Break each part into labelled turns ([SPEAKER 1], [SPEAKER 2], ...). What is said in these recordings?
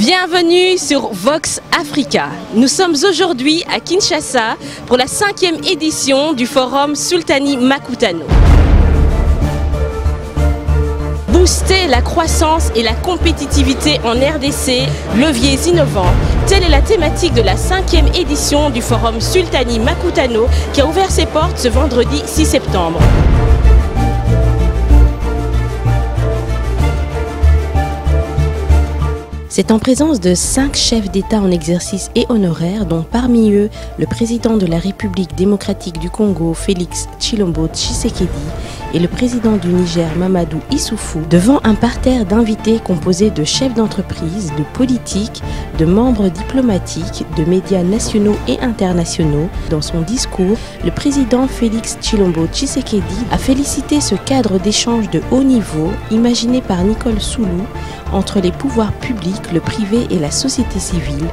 [SPEAKER 1] Bienvenue sur Vox Africa. Nous sommes aujourd'hui à Kinshasa pour la 5e édition du forum Sultani Makutano. Booster la croissance et la compétitivité en RDC, leviers innovants, telle est la thématique de la 5e édition du forum Sultani Makutano qui a ouvert ses portes ce vendredi 6 septembre. C'est en présence de 5 chefs d'État en exercice et honoraires, dont parmi eux le président de la République démocratique du Congo, Félix Tshilombo Tshisekedi, et le président du Niger, Mamadou Issoufou, devant un parterre d'invités composé de chefs d'entreprise, de politiques, de membres diplomatiques, de médias nationaux et internationaux. Dans son discours, le président Félix Tshilombo Tshisekedi a félicité ce cadre d'échange de haut niveau imaginé par Nicole Soulou entre les pouvoirs publics, le privé et la société civile,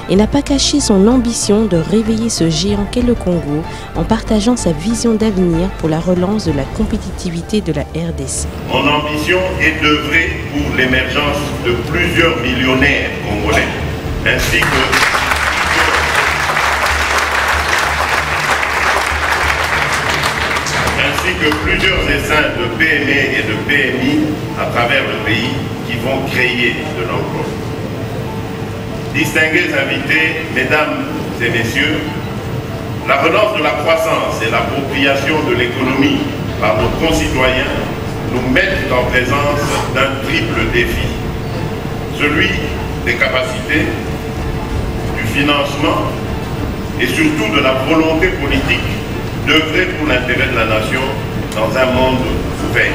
[SPEAKER 1] et n'a pas caché son ambition de réveiller ce géant qu'est le Congo en partageant sa vision d'avenir pour la relance de la compétitivité de la RDC.
[SPEAKER 2] Mon ambition est d'œuvrer pour l'émergence de plusieurs millionnaires congolais, ainsi que plusieurs essaims de PME et de PMI à travers le pays qui vont créer de l'emploi. Distingués invités, mesdames et messieurs, la relance de la croissance et l'appropriation de l'économie par nos concitoyens nous mettent en présence d'un triple défi. Celui des capacités, du financement et surtout de la volonté politique d'œuvrer pour l'intérêt de la nation dans un monde ouvert.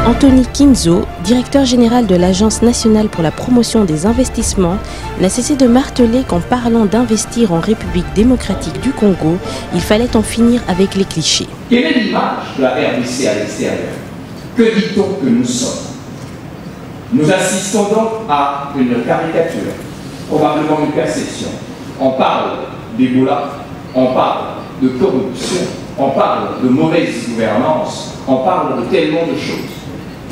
[SPEAKER 1] Anthony Kinzo, directeur général de l'Agence nationale pour la promotion des investissements, n'a cessé de marteler qu'en parlant d'investir en République démocratique du Congo, il fallait en finir avec les clichés.
[SPEAKER 3] Quelle est l'image de la RDC à l'extérieur? Que dit-on que nous sommes? Nous assistons donc à une caricature, probablement une perception. On parle d'Ebola, on parle de corruption, on parle de mauvaise gouvernance, on parle de tellement de choses.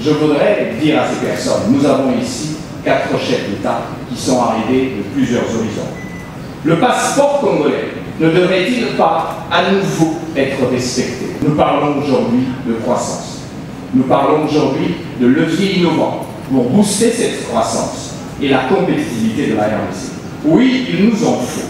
[SPEAKER 3] Je voudrais dire à ces personnes, nous avons ici 4 chefs d'État qui sont arrivés de plusieurs horizons. Le passeport congolais ne devrait-il pas à nouveau être respecté? Nous parlons aujourd'hui de croissance. Nous parlons aujourd'hui de leviers innovants pour booster cette croissance et la compétitivité de la RDC. Oui, il nous en faut.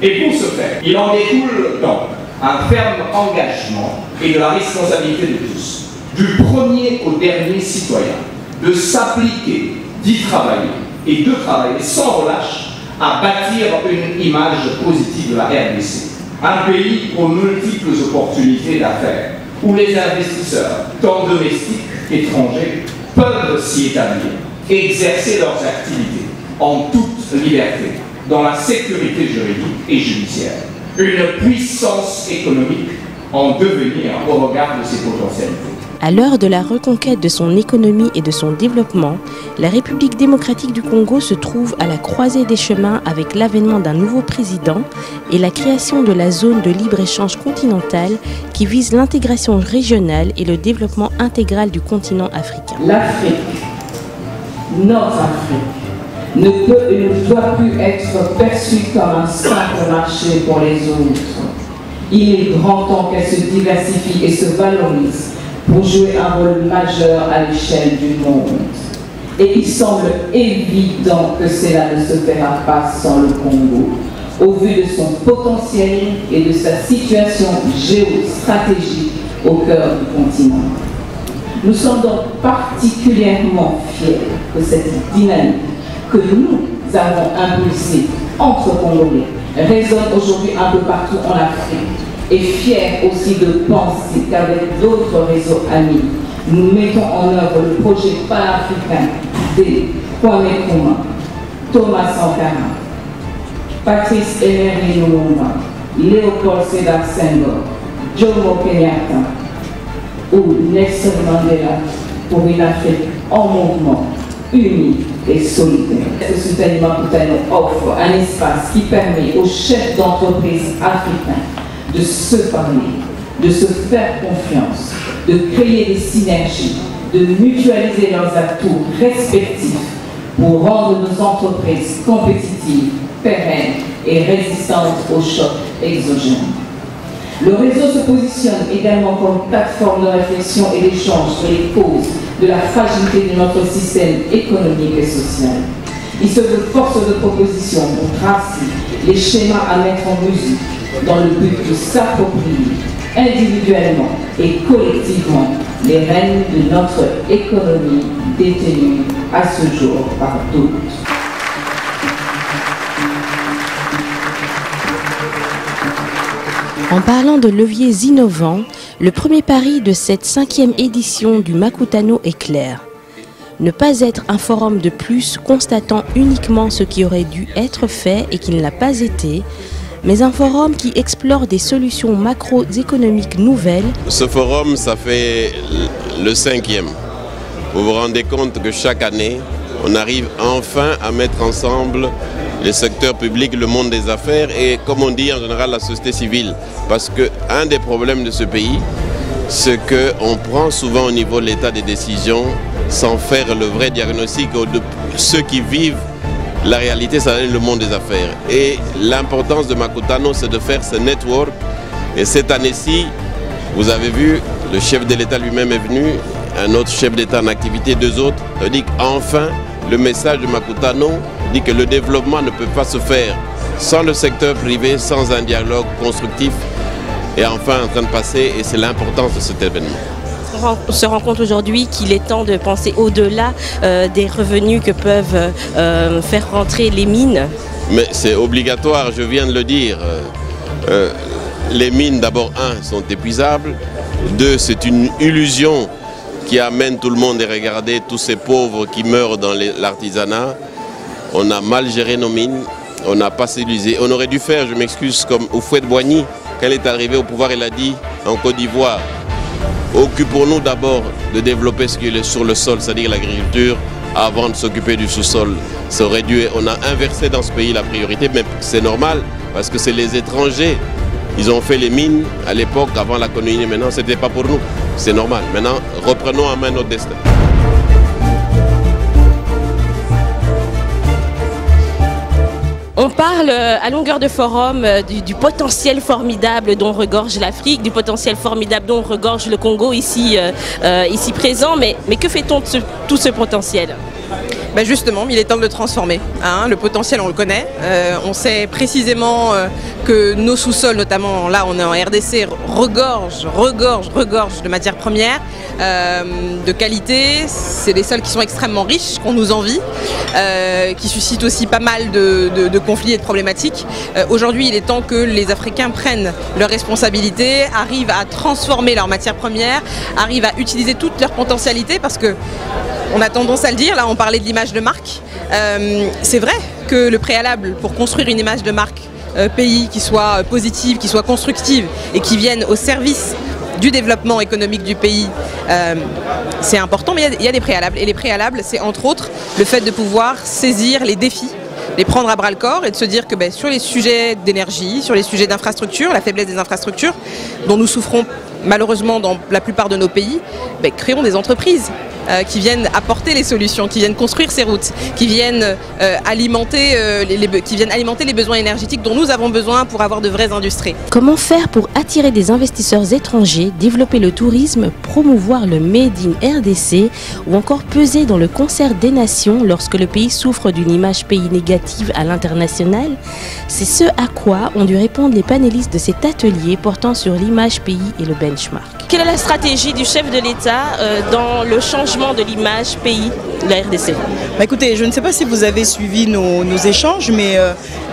[SPEAKER 3] Et pour ce faire, il en découle donc un ferme engagement et de la responsabilité de tous, du premier au dernier citoyen, de s'appliquer, d'y travailler et de travailler sans relâche à bâtir une image positive de la RDC. Un pays aux multiples opportunités d'affaires, où les investisseurs, tant domestiques qu'étrangers, peuvent s'y établir et exercer leurs activités en toute liberté, dans la sécurité juridique et judiciaire. Une puissance économique en devenir au regard de ses potentialités.
[SPEAKER 1] À l'heure de la reconquête de son économie et de son développement, la République démocratique du Congo se trouve à la croisée des chemins avec l'avènement d'un nouveau président et la création de la zone de libre-échange continentale qui vise l'intégration régionale et le développement intégral du continent africain.
[SPEAKER 4] L'Afrique, notre Afrique, ne peut et ne doit plus être perçue comme un simple marché pour les autres. Il est grand temps qu'elle se diversifie et se valorise pour jouer un rôle majeur à l'échelle du monde. Et il semble évident que cela ne se fera pas sans le Congo, au vu de son potentiel et de sa situation géostratégique au cœur du continent. Nous sommes donc particulièrement fiers de cette dynamique que nous avons impulsée entre Congolais résonne aujourd'hui un peu partout en Afrique. Et fiers aussi de penser qu'avec d'autres réseaux amis, nous mettons en œuvre le projet panafricain des Kwame Nkrumah, Thomas Sankara, Patrice Emery Lumumba, Léopold Sédar Senghor, Jomo Kenyatta ou Nelson Mandela pour une Afrique en mouvement, unie et solidaire. Ce Sultani Makutano offre un espace qui permet aux chefs d'entreprise africains de se parler, de se faire confiance, de créer des synergies, de mutualiser leurs atouts respectifs pour rendre nos entreprises compétitives, pérennes et résistantes aux chocs exogènes. Le réseau se positionne également comme plateforme de réflexion et d'échange sur les causes de la fragilité de notre système économique et social. Il se veut force de proposition pour tracer les schémas à mettre en musique dans le but de s'approprier individuellement et collectivement les rênes de notre économie détenues à ce jour par d'autres.
[SPEAKER 1] En parlant de leviers innovants, le premier pari de cette 5e édition du Makutano est clair. Ne pas être un forum de plus constatant uniquement ce qui aurait dû être fait et qui ne l'a pas été, mais un forum qui explore des solutions macroéconomiques nouvelles.
[SPEAKER 5] Ce forum, ça fait le 5e. Vous vous rendez compte que chaque année, on arrive enfin à mettre ensemble les secteurs publics, le monde des affaires et, comme on dit en général, la société civile. Parce qu'un des problèmes de ce pays, c'est qu'on prend souvent au niveau de l'État des décisions sans faire le vrai diagnostic de ceux qui vivent la réalité, c'est le monde des affaires. Et l'importance de Makutano, c'est de faire ce network. Et cette année-ci, vous avez vu, le chef de l'État lui-même est venu, un autre chef d'État en activité, deux autres. Ça veut dire qu'enfin, le message de Makutano dit que le développement ne peut pas se faire sans le secteur privé, sans un dialogue constructif. Et enfin, en train de passer, et c'est l'importance de cet événement.
[SPEAKER 1] On se rend compte aujourd'hui qu'il est temps de penser au-delà des revenus que peuvent faire rentrer les mines.
[SPEAKER 5] Mais c'est obligatoire, je viens de le dire. Les mines, d'abord, sont épuisables. 2, c'est une illusion qui amène tout le monde à regarder tous ces pauvres qui meurent dans l'artisanat. On a mal géré nos mines, on n'a pas civilisé. On aurait dû faire, je m'excuse, comme Houphouët-Boigny, quand il est arrivé au pouvoir, il a dit en Côte d'Ivoire, occupons-nous d'abord de développer ce qui est sur le sol, c'est-à-dire l'agriculture, avant de s'occuper du sous-sol. Ça aurait dû, on a inversé dans ce pays la priorité, mais c'est normal, parce que c'est les étrangers. Ils ont fait les mines à l'époque, avant la colonie, maintenant ce n'était pas pour nous. C'est normal. Maintenant, reprenons en main notre destin.
[SPEAKER 1] On parle à longueur de forum du potentiel formidable dont regorge l'Afrique, du potentiel formidable dont regorge le Congo ici présent. Mais que fait-on de tout ce potentiel ?
[SPEAKER 6] Ben justement, il est temps de le transformer. Le potentiel, on le connaît. On sait précisément que nos sous-sols, notamment là, on est en RDC, regorgent de matières premières de qualité. C'est des sols qui sont extrêmement riches, qu'on nous envie, qui suscitent aussi pas mal de conflits et de problématiques. Aujourd'hui, il est temps que les Africains prennent leurs responsabilités, arrivent à transformer leurs matières premières, arrivent à utiliser toute leur potentialité, parce que on a tendance à le dire, là on parlait de l'image de marque. C'est vrai que le préalable pour construire une image de marque pays qui soit positive, qui soit constructive et qui vienne au service du développement économique du pays, c'est important, mais il y a des préalables. Et les préalables, c'est entre autres le fait de pouvoir saisir les défis, les prendre à bras le corps et de se dire que sur les sujets d'énergie, sur les sujets d'infrastructure, la faiblesse des infrastructures dont nous souffrons malheureusement dans la plupart de nos pays, créons des entreprises qui viennent apporter les solutions, qui viennent construire ces routes, qui viennent alimenter les besoins énergétiques dont nous avons besoin pour avoir de vraies industries.
[SPEAKER 1] Comment faire pour attirer des investisseurs étrangers, développer le tourisme, promouvoir le Made in RDC ou encore peser dans le concert des nations lorsque le pays souffre d'une image pays négative à l'international? C'est ce à quoi ont dû répondre les panélistes de cet atelier portant sur l'image pays et le benchmark. Quelle est la stratégie du chef de l'État dans le changement de l'image pays de la RDC?
[SPEAKER 7] Écoutez, je ne sais pas si vous avez suivi nos échanges, mais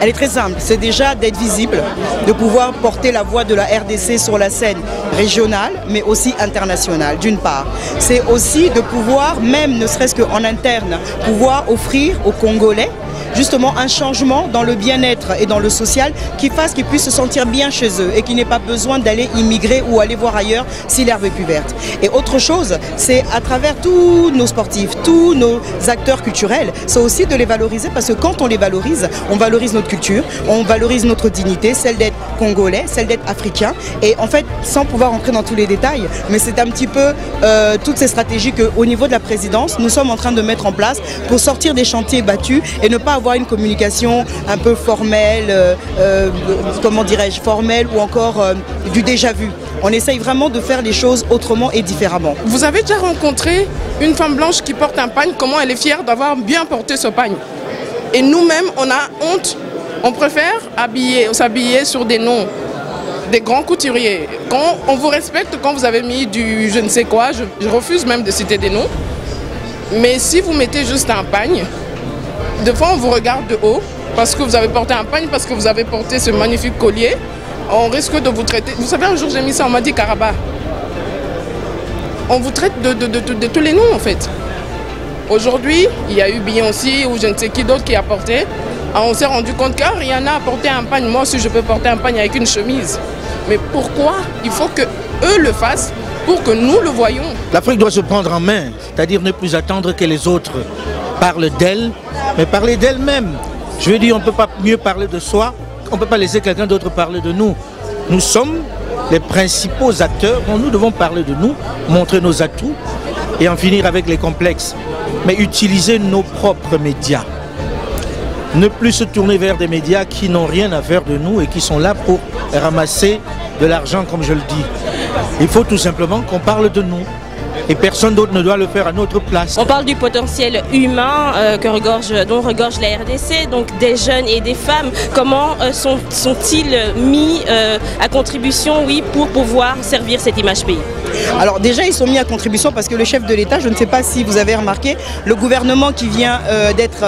[SPEAKER 7] elle est très simple. C'est déjà d'être visible, de pouvoir porter la voix de la RDC sur la scène régionale, mais aussi internationale, d'une part. C'est aussi de pouvoir, même ne serait-ce qu'en interne, pouvoir offrir aux Congolais justement un changement dans le bien-être et dans le social qui fasse qu'ils puissent se sentir bien chez eux et qu'ils n'aient pas besoin d'aller immigrer ou aller voir ailleurs si l'herbe est plus verte. Et autre chose, c'est à travers tous nos sportifs, tous nos acteurs culturels, c'est aussi de les valoriser parce que quand on les valorise, on valorise notre culture, on valorise notre dignité, celle d'être congolais, celle d'être africain. Et en fait, sans pouvoir entrer dans tous les détails, mais c'est un petit peu toutes ces stratégies qu'au niveau de la présidence, nous sommes en train de mettre en place pour sortir des chantiers battus et ne pas avoir une communication un peu formelle, comment dirais-je, formelle ou encore du déjà vu. On essaye vraiment de faire les choses autrement et différemment.
[SPEAKER 8] Vous avez déjà rencontré une femme blanche qui porte un pagne, comment elle est fière d'avoir bien porté ce pagne? Et nous-mêmes, on a honte, on préfère s'habiller sur des noms, des grands couturiers. Quand on vous respecte, quand vous avez mis du je ne sais quoi, je refuse même de citer des noms. Mais si vous mettez juste un pagne, des fois on vous regarde de haut parce que vous avez porté un pagne, parce que vous avez porté ce magnifique collier. On risque de vous traiter... Vous savez, un jour j'ai mis ça, on m'a dit Karaba. On vous traite de tous les noms en fait. Aujourd'hui, il y a eu Beyoncé ou je ne sais qui d'autre qui a porté. On s'est rendu compte que Rihanna a porté un pagne. Moi aussi je peux porter un pagne avec une chemise. Mais pourquoi il faut qu'eux le fassent pour que nous le voyions?
[SPEAKER 9] L'Afrique doit se prendre en main, c'est-à-dire ne plus attendre que les autres parlent d'elle, mais parler d'elle-même. Je veux dire, on ne peut pas mieux parler de soi, on ne peut pas laisser quelqu'un d'autre parler de nous. Nous sommes les principaux acteurs, dont nous devons parler de nous, montrer nos atouts et en finir avec les complexes. Mais utiliser nos propres médias. Ne plus se tourner vers des médias qui n'ont rien à faire de nous et qui sont là pour ramasser de l'argent, comme je le dis. Il faut tout simplement qu'on parle de nous. Et personne d'autre ne doit le faire à notre place.
[SPEAKER 1] On parle du potentiel humain dont regorge la RDC, donc des jeunes et des femmes. Comment sont-ils mis à contribution, oui, pour pouvoir servir cette image pays?
[SPEAKER 7] Alors déjà, ils sont mis à contribution parce que le chef de l'État, je ne sais pas si vous avez remarqué, le gouvernement qui vient d'être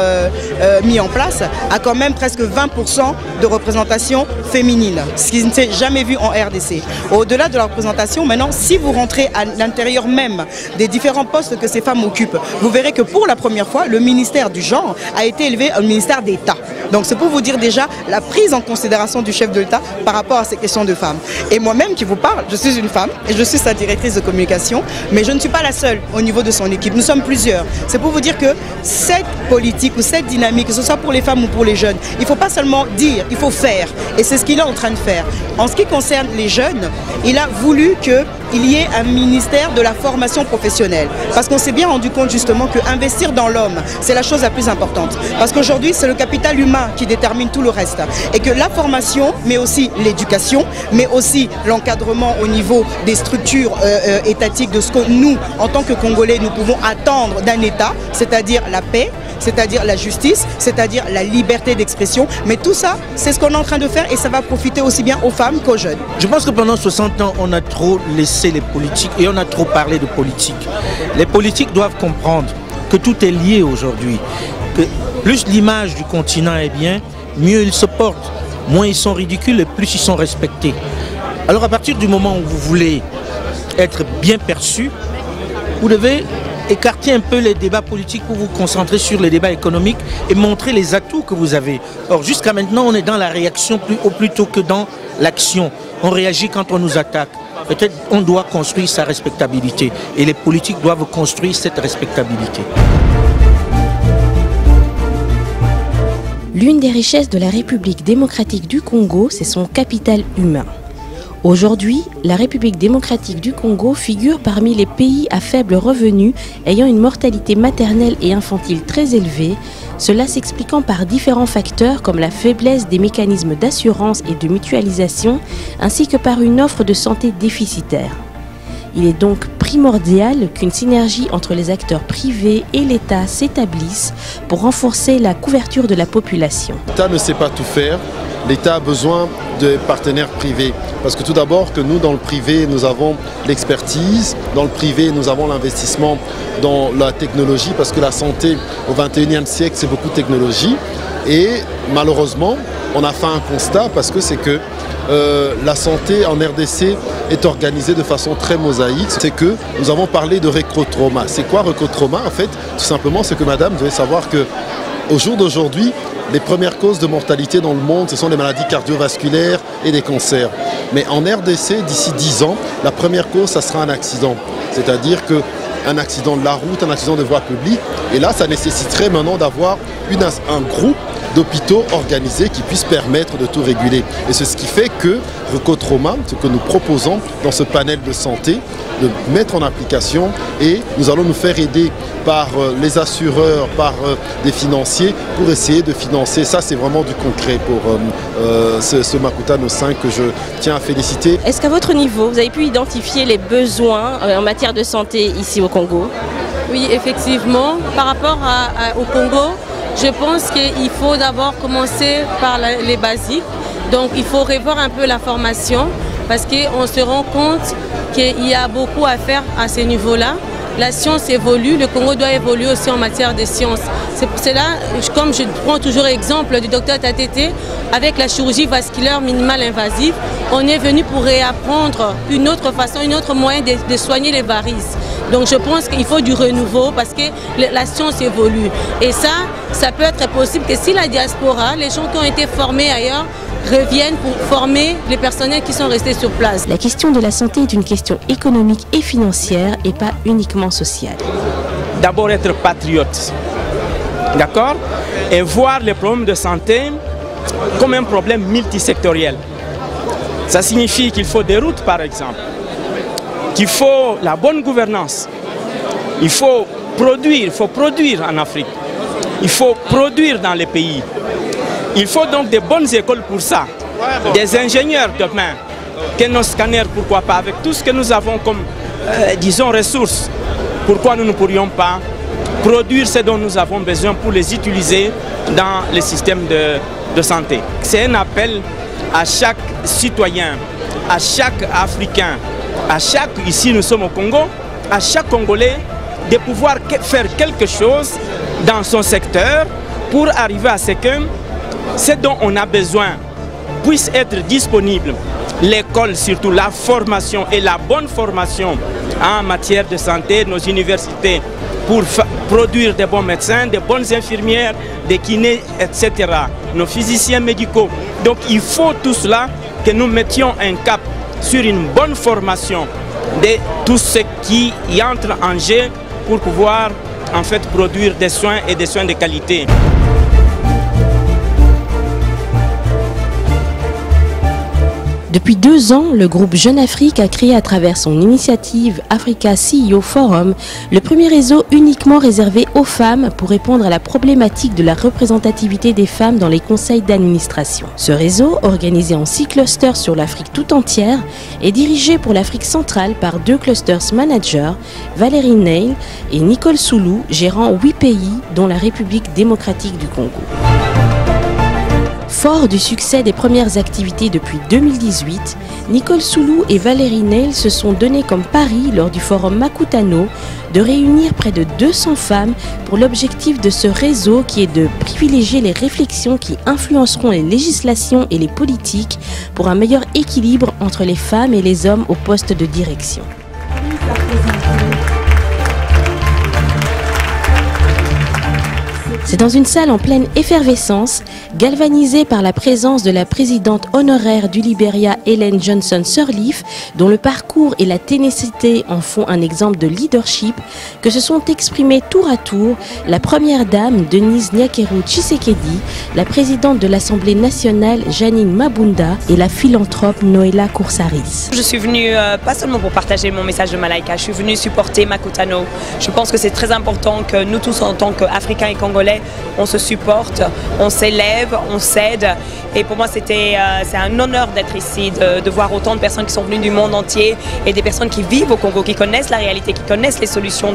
[SPEAKER 7] mis en place a quand même presque 20% de représentation féminine, ce qui ne s'est jamais vu en RDC. Au-delà de la représentation, maintenant, si vous rentrez à l'intérieur même des différents postes que ces femmes occupent, vous verrez que pour la première fois, le ministère du genre a été élevé au ministère d'État. Donc c'est pour vous dire déjà la prise en considération du chef de l'État par rapport à ces questions de femmes. Et moi-même qui vous parle, je suis une femme et je suis sa directrice de communication, mais je ne suis pas la seule au niveau de son équipe. Nous sommes plusieurs. C'est pour vous dire que cette politique ou cette dynamique, que ce soit pour les femmes ou pour les jeunes, il ne faut pas seulement dire, il faut faire. Et c'est ce qu'il est en train de faire. En ce qui concerne les jeunes, il a voulu qu'il y ait un ministère de la formation professionnelle. Parce qu'on s'est bien rendu compte justement qu'investir dans l'homme, c'est la chose la plus importante. Parce qu'aujourd'hui, c'est le capital humain qui détermine tout le reste. Et que la formation, mais aussi l'éducation, mais aussi l'encadrement au niveau des structures étatiques de ce que nous, en tant que Congolais, nous pouvons attendre d'un État, c'est-à-dire la paix, c'est-à-dire la justice, c'est-à-dire la liberté d'expression. Mais tout ça, c'est ce qu'on est en train de faire et ça va profiter aussi bien aux femmes qu'aux jeunes.
[SPEAKER 9] Je pense que pendant 60 ans, on a trop laissé les politiques et on a trop parlé de politique. Les politiques doivent comprendre que tout est lié aujourd'hui. Que plus l'image du continent est bien, mieux ils se portent. Moins ils sont ridicules et plus ils sont respectés. Alors à partir du moment où vous voulez être bien perçu, vous devez écarter un peu les débats politiques pour vous concentrer sur les débats économiques et montrer les atouts que vous avez. Or jusqu'à maintenant, on est dans la réaction plutôt que dans l'action. On réagit quand on nous attaque. Peut-être on doit construire sa respectabilité et les politiques doivent construire cette respectabilité.
[SPEAKER 1] L'une des richesses de la République démocratique du Congo, c'est son capital humain. Aujourd'hui, la République démocratique du Congo figure parmi les pays à faible revenu ayant une mortalité maternelle et infantile très élevée, cela s'expliquant par différents facteurs comme la faiblesse des mécanismes d'assurance et de mutualisation, ainsi que par une offre de santé déficitaire. Il est donc primordial qu'une synergie entre les acteurs privés et l'État s'établisse pour renforcer la couverture de la population.
[SPEAKER 10] L'État ne sait pas tout faire. L'État a besoin de partenaires privés. Parce que tout d'abord, que nous, dans le privé, nous avons l'expertise. Dans le privé, nous avons l'investissement dans la technologie. Parce que la santé, au XXIe siècle, c'est beaucoup de technologie. Et malheureusement, on a fait un constat parce que c'est que la santé en RDC est organisée de façon très mosaïque. C'est que nous avons parlé de récrotrauma. C'est quoi récrotrauma? En fait, tout simplement, c'est que madame, vous devez savoir que Au jour d'aujourd'hui, les premières causes de mortalité dans le monde, ce sont les maladies cardiovasculaires et des cancers. Mais en RDC, d'ici 10 ans, la première cause, ça sera un accident. C'est-à-dire qu'un accident de la route, un accident de voie publique. Et là, ça nécessiterait maintenant d'avoir un groupe d'hôpitaux organisés qui puissent permettre de tout réguler. Et c'est ce qui fait que Recotrauma, ce que nous proposons dans ce panel de santé, de mettre en application, et nous allons nous faire aider par les assureurs, par des financiers pour essayer de financer. Ça, c'est vraiment du concret pour ce Makutano 5 que je tiens à féliciter.
[SPEAKER 1] Est-ce qu'à votre niveau, vous avez pu identifier les besoins en matière de santé ici au Congo?
[SPEAKER 11] Oui, effectivement. Par rapport au Congo, je pense qu'il faut d'abord commencer par les basiques. Donc il faut revoir un peu la formation parce qu'on se rend compte qu'il y a beaucoup à faire à ce niveau-là. La science évolue, le Congo doit évoluer aussi en matière de sciences. C'est là, comme je prends toujours l'exemple du docteur Tatete, avec la chirurgie vasculaire minimale invasive, on est venu pour réapprendre une autre façon, une autre moyen de soigner les varices. Donc je pense qu'il faut du renouveau parce que la science évolue. Et ça peut être possible que si la diaspora, les gens qui ont été formés ailleurs, reviennent pour former les personnels qui sont restés sur place.
[SPEAKER 1] La question de la santé est une question économique et financière et pas uniquement sociale.
[SPEAKER 12] D'abord être patriote, d'accord? Et voir les problèmes de santé comme un problème multisectoriel. Ça signifie qu'il faut des routes par exemple, qu'il faut la bonne gouvernance, il faut produire en Afrique, il faut produire dans les pays. Il faut donc des bonnes écoles pour ça, des ingénieurs demain, que nos scanners, pourquoi pas, avec tout ce que nous avons comme, disons, ressources, pourquoi nous ne pourrions pas produire ce dont nous avons besoin pour les utiliser dans les systèmes de santé. C'est un appel à chaque citoyen, à chaque Africain, ici nous sommes au Congo, à chaque Congolais de pouvoir faire quelque chose dans son secteur pour arriver à ce que ce dont on a besoin puisse être disponible. L'école, surtout la formation et la bonne formation en matière de santé, nos universités, pour produire des bons médecins, des bonnes infirmières, des kinés, etc. Nos physiciens médicaux. Donc il faut tout cela que nous mettions un cap sur une bonne formation de tout ce qui y entre en jeu pour pouvoir en fait produire des soins et des soins de qualité.
[SPEAKER 1] Depuis 2 ans, le groupe Jeune Afrique a créé à travers son initiative Africa CEO Forum le premier réseau uniquement réservé aux femmes pour répondre à la problématique de la représentativité des femmes dans les conseils d'administration. Ce réseau, organisé en 6 clusters sur l'Afrique tout entière, est dirigé pour l'Afrique centrale par 2 clusters managers, Valérie Neil et Nicole Soulou, gérant 8 pays, dont la République démocratique du Congo. Fort du succès des premières activités depuis 2018, Nicole Soulou et Valérie Neil se sont donné comme pari lors du forum Makutano de réunir près de 200 femmes pour l'objectif de ce réseau qui est de privilégier les réflexions qui influenceront les législations et les politiques pour un meilleur équilibre entre les femmes et les hommes au poste de direction. C'est dans une salle en pleine effervescence, galvanisée par la présence de la présidente honoraire du Libéria, Ellen Johnson Sirleaf, dont le parcours et la ténacité en font un exemple de leadership, que se sont exprimés tour à tour la première dame Denise Nyakeru Tshisekedi, la présidente de l'Assemblée nationale Janine Mabunda et la philanthrope Noéla Koursaris.
[SPEAKER 13] Je suis venue pas seulement pour partager mon message de Malaika, je suis venue supporter Makutano. Je pense que c'est très important que nous tous en tant qu'Africains et Congolais, on se supporte, on s'élève, on s'aide. Et pour moi, c'est un honneur d'être ici, de voir autant de personnes qui sont venues du monde entier et des personnes qui vivent au Congo, qui connaissent la réalité, qui connaissent les solutions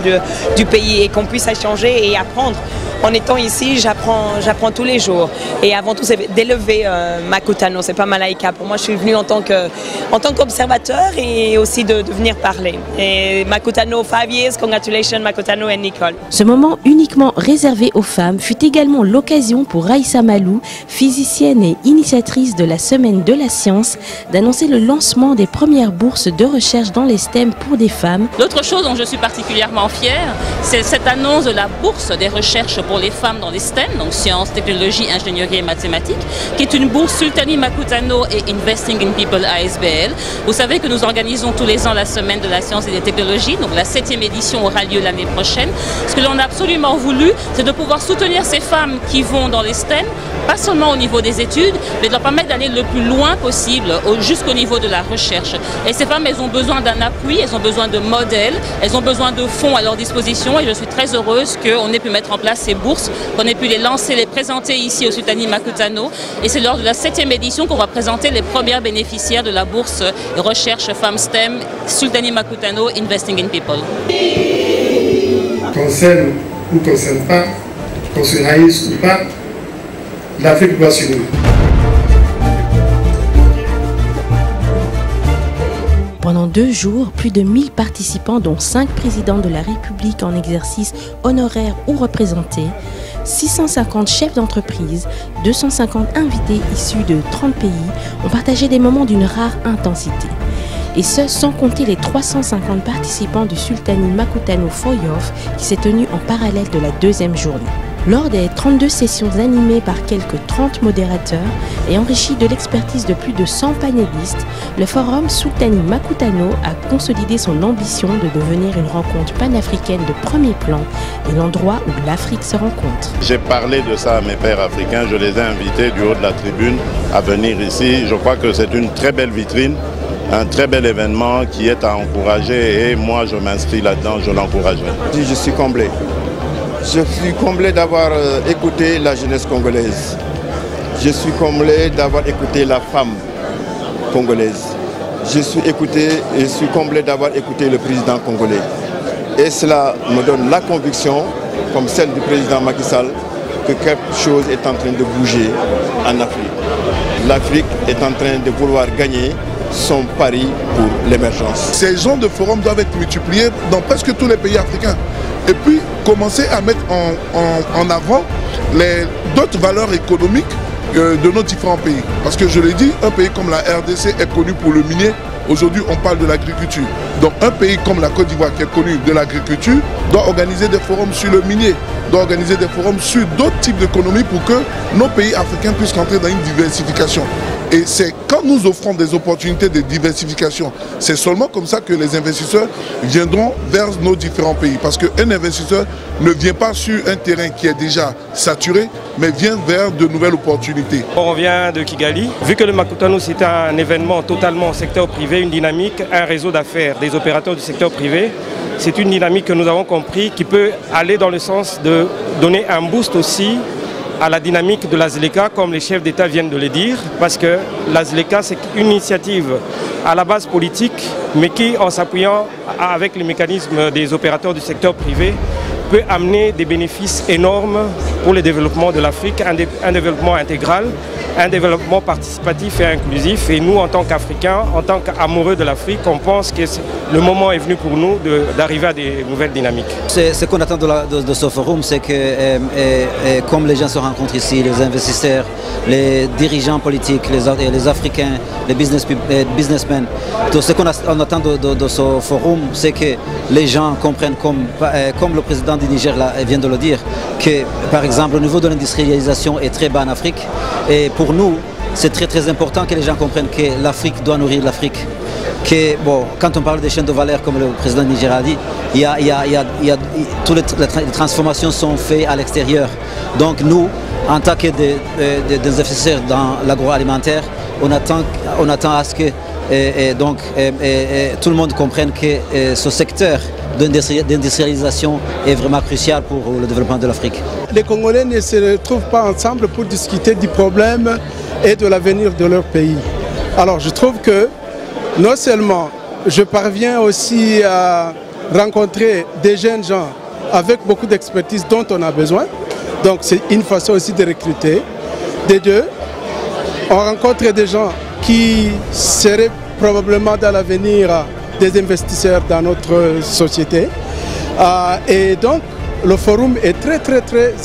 [SPEAKER 13] du pays et qu'on puisse échanger et apprendre. En étant ici, j'apprends tous les jours. Et avant tout, c'est d'élever Makutano, c'est pas Malaika. Pour moi, je suis venue en tant qu'observateur et aussi de venir parler. Et Makutano, 5 years, congratulations Makutano et Nicole.
[SPEAKER 1] Ce moment uniquement réservé aux femmes fut également l'occasion pour Raïssa Malou, physicienne et initiatrice de la Semaine de la Science, d'annoncer le lancement des premières bourses de recherche dans les STEM pour des femmes.
[SPEAKER 14] L'autre chose dont je suis particulièrement fière, c'est cette annonce de la bourse des recherches pour pour les femmes dans les STEM, donc sciences, technologies, ingénierie et mathématiques, qui est une bourse Sultani Makutano et Investing in People ASBL. Vous savez que nous organisons tous les ans la semaine de la science et des technologies, donc la 7e édition aura lieu l'année prochaine. Ce que l'on a absolument voulu, c'est de pouvoir soutenir ces femmes qui vont dans les STEM, pas seulement au niveau des études, mais de leur permettre d'aller le plus loin possible, jusqu'au niveau de la recherche. Et ces femmes, elles ont besoin d'un appui, elles ont besoin de modèles, elles ont besoin de fonds à leur disposition, et je suis très heureuse qu'on ait pu mettre en place ces bourses, qu'on ait pu les lancer, les présenter ici au Sultani Makutano. Et c'est lors de la 7e édition qu'on va présenter les premières bénéficiaires de la bourse Recherche Femmes STEM Sultani Makutano Investing in People.
[SPEAKER 15] Qu'on s'aime ou qu'on s'aime pas, qu'on se haïsse ou pas, l'Afrique doit s'unir.
[SPEAKER 1] Pendant 2 jours, plus de 1000 participants, dont 5 présidents de la République en exercice honoraires ou représentés, 650 chefs d'entreprise, 250 invités issus de 30 pays ont partagé des moments d'une rare intensité. Et ce, sans compter les 350 participants du Sultani Makutano Foyof qui s'est tenu en parallèle de la 2e journée. Lors des 32 sessions animées par quelques 30 modérateurs et enrichies de l'expertise de plus de 100 panélistes, le forum Sultani Makutano a consolidé son ambition de devenir une rencontre panafricaine de premier plan et l'endroit où l'Afrique se rencontre.
[SPEAKER 2] J'ai parlé de ça à mes pairs africains, je les ai invités du haut de la tribune à venir ici. Je crois que c'est une très belle vitrine, un très bel événement qui est à encourager et moi je m'inscris là-dedans, je l'encouragerai.
[SPEAKER 16] Je suis comblé. Je suis comblé d'avoir écouté la jeunesse congolaise. Je suis comblé d'avoir écouté la femme congolaise. Je suis comblé d'avoir écouté le président congolais. Et cela me donne la conviction, comme celle du président Macky Sall, que quelque chose est en train de bouger en Afrique. L'Afrique est en train de vouloir gagner son pari pour l'émergence.
[SPEAKER 17] Ces genres de forums doivent être multipliés dans presque tous les pays africains. Et puis commencer à mettre en avant d'autres valeurs économiques de nos différents pays. Parce que je l'ai dit, un pays comme la RDC est connu pour le minier. Aujourd'hui, on parle de l'agriculture. Donc un pays comme la Côte d'Ivoire qui est connu de l'agriculture doit organiser des forums sur le minier, doit organiser des forums sur d'autres types d'économies pour que nos pays africains puissent rentrer dans une diversification. Et c'est quand nous offrons des opportunités de diversification, c'est seulement comme ça que les investisseurs viendront vers nos différents pays. Parce qu'un investisseur ne vient pas sur un terrain qui est déjà saturé, mais vient vers de nouvelles opportunités.
[SPEAKER 12] On vient de Kigali. Vu que le Makutano c'est un événement totalement au secteur privé, une dynamique, un réseau d'affaires des opérateurs du secteur privé, c'est une dynamique que nous avons compris qui peut aller dans le sens de donner un boost aussi à la dynamique de la ZLECA, comme les chefs d'État viennent de le dire, parce que la ZLECA, c'est une initiative à la base politique, mais qui, en s'appuyant avec les mécanismes des opérateurs du secteur privé, peut amener des bénéfices énormes pour le développement de l'Afrique, un développement intégral, un développement participatif et inclusif. Et nous, en tant qu'Africains, en tant qu'amoureux de l'Afrique, on pense que le moment est venu pour nous d'arriver à des nouvelles dynamiques.
[SPEAKER 18] Ce qu'on attend de ce forum, c'est que comme les gens se rencontrent ici, les investisseurs, les dirigeants politiques, les Africains, les businessmen, tout ce qu'on attend de ce forum, c'est que les gens comprennent, comme le président du Niger vient de le dire, que par exemple le niveau de l'industrialisation est très bas en Afrique. Et pour nous, c'est très important que les gens comprennent que l'Afrique doit nourrir l'Afrique. Quand on parle des chaînes de valeur, comme le président Niger a dit, toutes les transformations sont faites à l'extérieur. Donc nous, en tant que des investisseurs dans l'agroalimentaire, on attend à ce que tout le monde comprenne que ce secteur d'industrialisation est vraiment crucial pour le développement de l'Afrique.
[SPEAKER 15] Les Congolais ne se retrouvent pas ensemble pour discuter du problème et de l'avenir de leur pays. Alors je trouve que non seulement je parviens aussi à rencontrer des jeunes gens avec beaucoup d'expertise dont on a besoin, donc c'est une façon aussi de recruter. De deux, on rencontre des gens qui seraient probablement dans l'avenir des investisseurs dans notre société. Et donc, le forum est très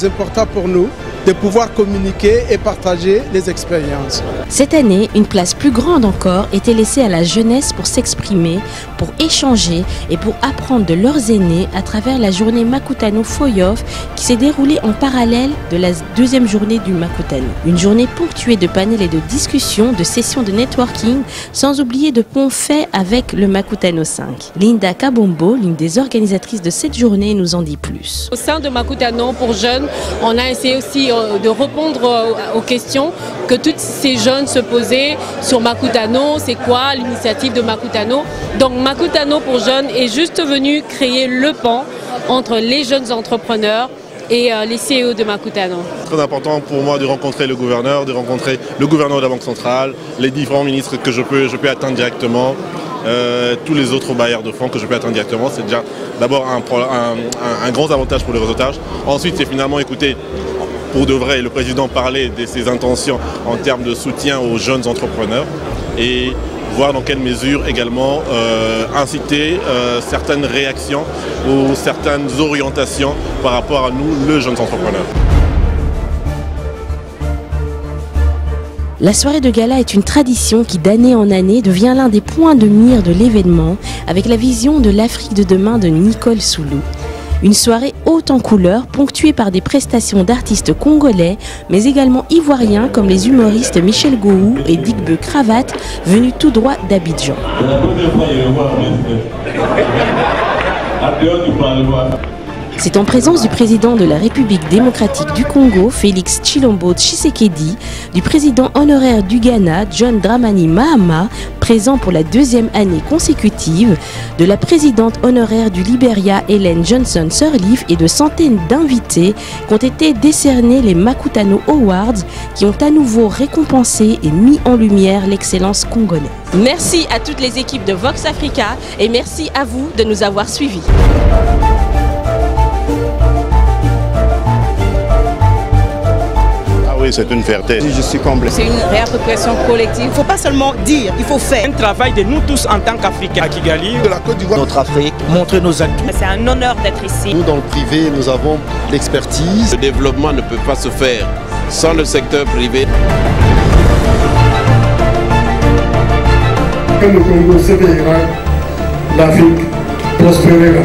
[SPEAKER 15] important pour nous de pouvoir communiquer et partager les expériences.
[SPEAKER 1] Cette année, une place plus grande encore était laissée à la jeunesse pour s'exprimer, pour échanger et pour apprendre de leurs aînés à travers la journée Makutano Foyof qui s'est déroulée en parallèle de la deuxième journée du Makutano. Une journée ponctuée de panels et de discussions, de sessions de networking, sans oublier de ponts faits avec le Makutano 5. Linda Kabombo, l'une des organisatrices de cette journée, nous en dit plus.
[SPEAKER 11] Au sein de Makutano pour jeunes, on a essayé aussi de répondre aux questions que tous ces jeunes se posaient sur Makutano, c'est quoi l'initiative de Makutano. Donc Makutano pour jeunes est juste venu créer le pont entre les jeunes entrepreneurs et les CEO de Makutano.
[SPEAKER 19] C'est très important pour moi de rencontrer le gouverneur de la Banque centrale, les différents ministres que je peux atteindre directement, tous les autres bailleurs de fonds que je peux atteindre directement. C'est déjà d'abord un grand avantage pour le réseautage. Ensuite, c'est finalement écouter pour de vrai le président parler de ses intentions en termes de soutien aux jeunes entrepreneurs et voir dans quelle mesure également inciter certaines réactions ou certaines orientations par rapport à nous, les jeunes entrepreneurs.
[SPEAKER 1] La soirée de gala est une tradition qui d'année en année devient l'un des points de mire de l'événement avec la vision de l'Afrique de demain de Nicole Soulou. Une soirée haute en couleurs, ponctuée par des prestations d'artistes congolais, mais également ivoiriens comme les humoristes Michel Gouhou et Digbe Cravate, venus tout droit d'Abidjan. C'est en présence du président de la République démocratique du Congo, Félix Tshilombo Tshisekedi, du président honoraire du Ghana, John Dramani Mahama, présent pour la deuxième année consécutive, de la présidente honoraire du Libéria, Helen Johnson Sirleaf, et de centaines d'invités qu'ont été décernés les Makutano Awards, qui ont à nouveau récompensé et mis en lumière l'excellence congolaise. Merci à toutes les équipes de Vox Africa et merci à vous de nous avoir suivis.
[SPEAKER 16] Oui, c'est une fierté. Je suis comblé.
[SPEAKER 6] C'est une réappropriation collective. Il ne faut pas seulement dire, il faut faire.
[SPEAKER 12] Un travail de nous tous en tant qu'Africains. À Kigali,
[SPEAKER 17] de la Côte d'Ivoire,
[SPEAKER 18] notre Afrique,
[SPEAKER 12] montrer nos atouts.
[SPEAKER 13] C'est un honneur d'être ici.
[SPEAKER 10] Nous, dans le privé, nous avons l'expertise.
[SPEAKER 5] Le développement ne peut pas se faire sans le secteur privé.
[SPEAKER 20] Quand le Congo s'éveillera, l'Afrique prospérera.